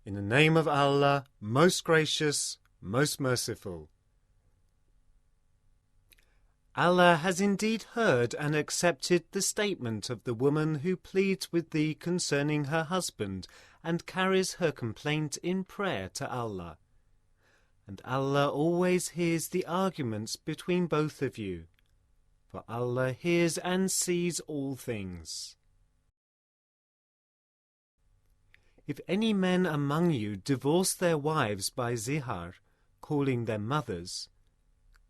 In the name of Allah, most gracious, most merciful. Allah has indeed heard and accepted the statement of the woman who pleads with thee concerning her husband and carries her complaint in prayer to Allah. And Allah always hears the arguments between both of you, for Allah hears and sees all things. If any men among you divorce their wives by zihar, calling them mothers,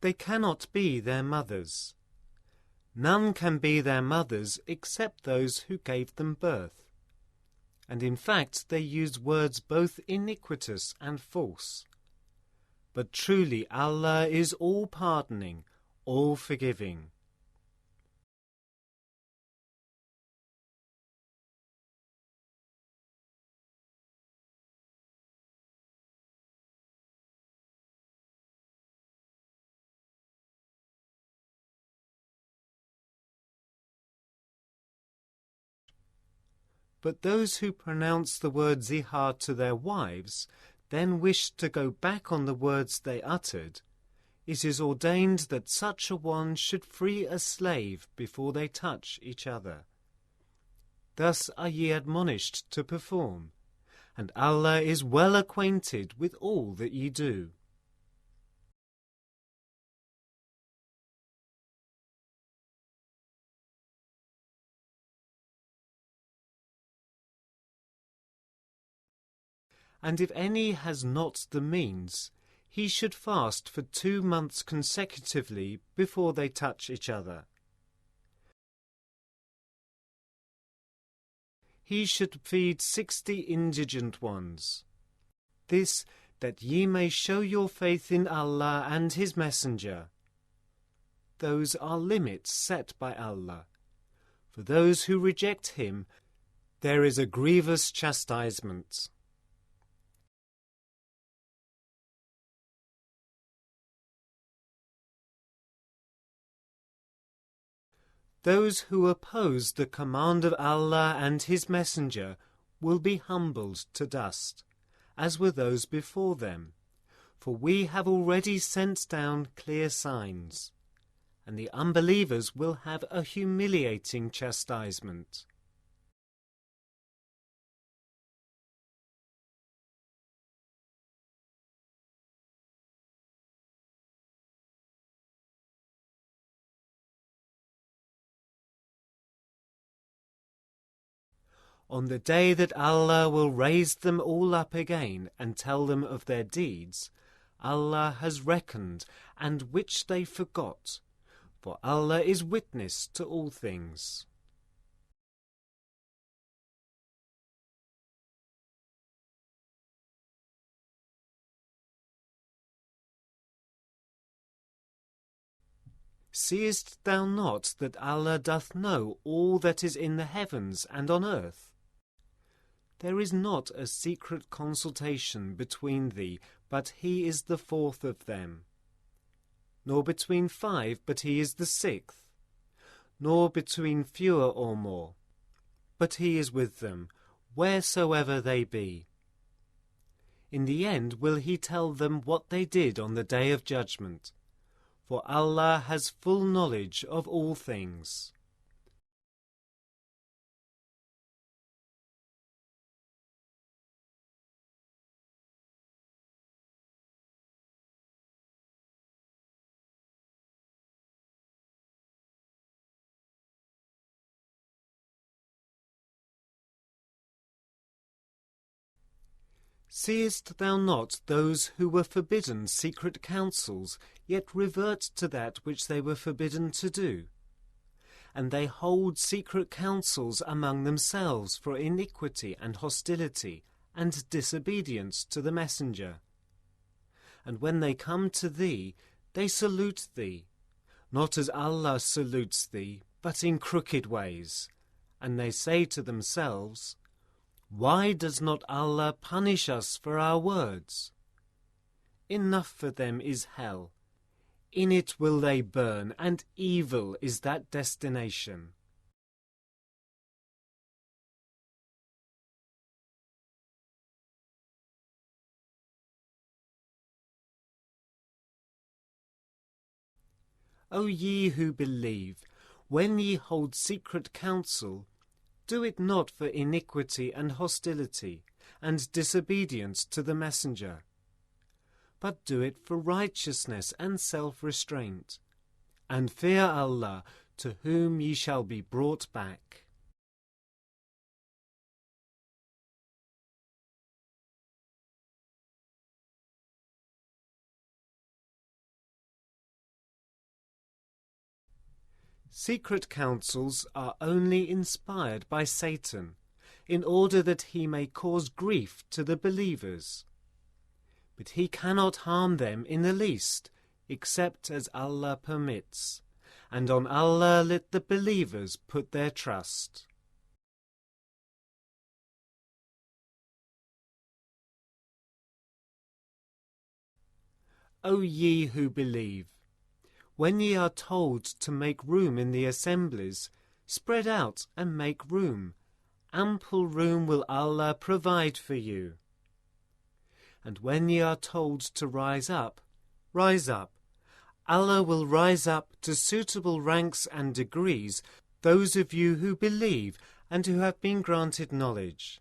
they cannot be their mothers. None can be their mothers except those who gave them birth. And in fact they use words both iniquitous and false. But truly Allah is all pardoning, all forgiving. But those who pronounce the word zihar to their wives, then wish to go back on the words they uttered, it is ordained that such a one should free a slave before they touch each other. Thus are ye admonished to perform, and Allah is well acquainted with all that ye do. And if any has not the means, he should fast for 2 months consecutively before they touch each other. He should feed 60 indigent ones. This, that ye may show your faith in Allah and His Messenger. Those are limits set by Allah. For those who reject Him, there is a grievous chastisement. Those who oppose the command of Allah and His Messenger will be humbled to dust, as were those before them, for we have already sent down clear signs, and the unbelievers will have a humiliating chastisement. On the day that Allah will raise them all up again and tell them of their deeds, Allah has reckoned, and which they forgot, for Allah is witness to all things. Seest thou not that Allah doth know all that is in the heavens and on earth? There is not a secret consultation between thee, but He is the 4th of them. Nor between 5, but He is the 6th. Nor between fewer or more, but He is with them, wheresoever they be. In the end will He tell them what they did on the day of judgment, for Allah has full knowledge of all things. Seest thou not those who were forbidden secret counsels, yet revert to that which they were forbidden to do? And they hold secret counsels among themselves for iniquity and hostility and disobedience to the Messenger. And when they come to thee, they salute thee, not as Allah salutes thee, but in crooked ways. And they say to themselves, why does not Allah punish us for our words? Enough for them is hell. In it will they burn, and evil is that destination. O ye who believe, when ye hold secret counsel, do it not for iniquity and hostility, and disobedience to the messenger, but do it for righteousness and self-restraint, and fear Allah, to whom ye shall be brought back. Secret counsels are only inspired by Satan, in order that he may cause grief to the believers. But he cannot harm them in the least, except as Allah permits, and on Allah let the believers put their trust. O ye who believe, when ye are told to make room in the assemblies, spread out and make room. Ample room will Allah provide for you. And when ye are told to rise up, rise up. Allah will rise up to suitable ranks and degrees those of you who believe and who have been granted knowledge.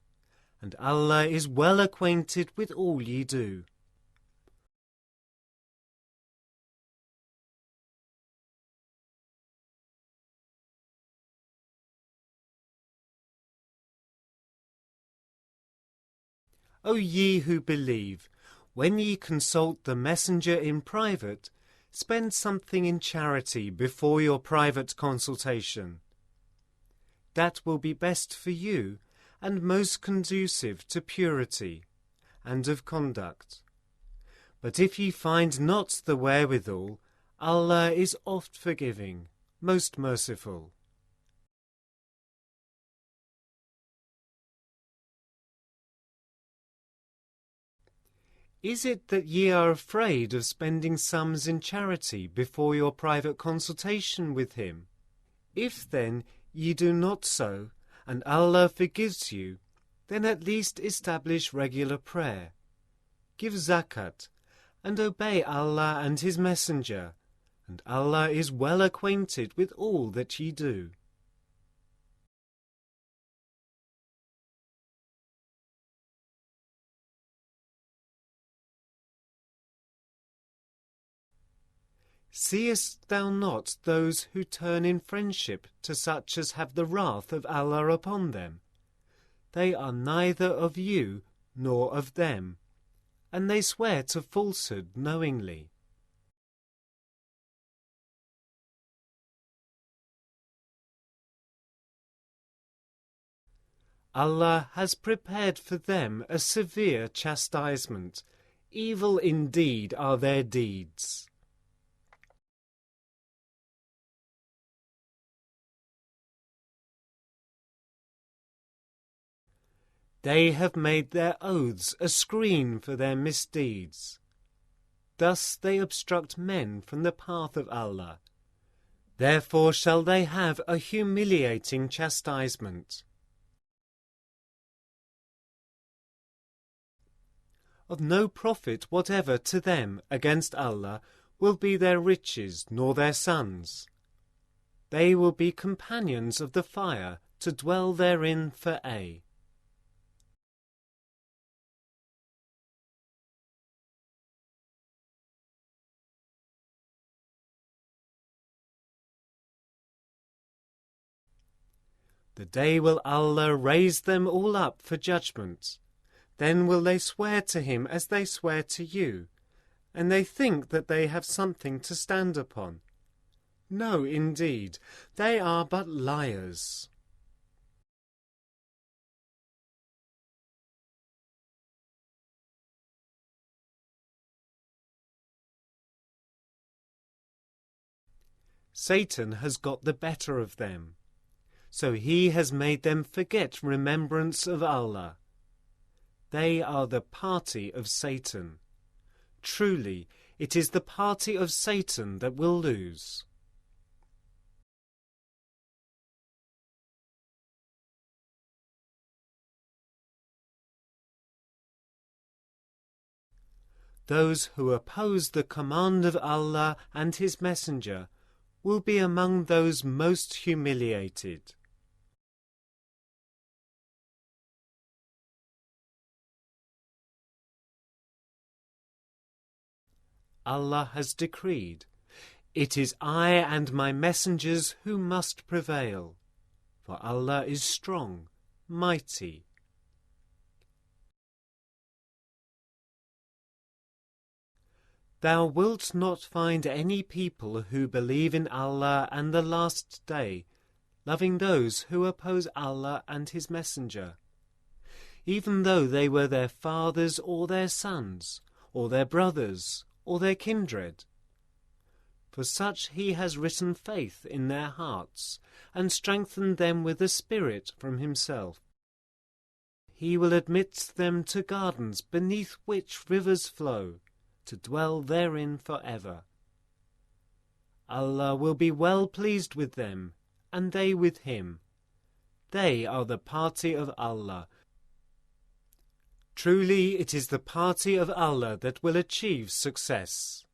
And Allah is well acquainted with all ye do. O ye who believe, when ye consult the messenger in private, spend something in charity before your private consultation. That will be best for you and most conducive to purity and of conduct. But if ye find not the wherewithal, Allah is oft forgiving, most merciful. Is it that ye are afraid of spending sums in charity before your private consultation with him? If then ye do not so, and Allah forgives you, then at least establish regular prayer. Give zakat, and obey Allah and His Messenger, and Allah is well acquainted with all that ye do. Seest thou not those who turn in friendship to such as have the wrath of Allah upon them? They are neither of you nor of them, and they swear to falsehood knowingly. Allah has prepared for them a severe chastisement. Evil indeed are their deeds. They have made their oaths a screen for their misdeeds. Thus they obstruct men from the path of Allah. Therefore shall they have a humiliating chastisement. Of no profit whatever to them against Allah will be their riches nor their sons. They will be companions of the fire to dwell therein for aye. The day will Allah raise them all up for judgment. Then will they swear to him as they swear to you, and they think that they have something to stand upon. No, indeed, they are but liars. Satan has got the better of them, so he has made them forget remembrance of Allah. They are the party of Satan. Truly, it is the party of Satan that will lose. Those who oppose the command of Allah and His Messenger will be among those most humiliated. Allah has decreed, "It is I and my messengers who must prevail, for Allah is strong, mighty." Thou wilt not find any people who believe in Allah and the Last Day, loving those who oppose Allah and His Messenger, even though they were their fathers or their sons, or their brothers, or their kindred. For such He has written faith in their hearts, and strengthened them with a spirit from Himself. He will admit them to gardens beneath which rivers flow, to dwell therein forever. Allah will be well pleased with them, and they with Him. They are the party of Allah. Truly it is the party of Allah that will achieve success.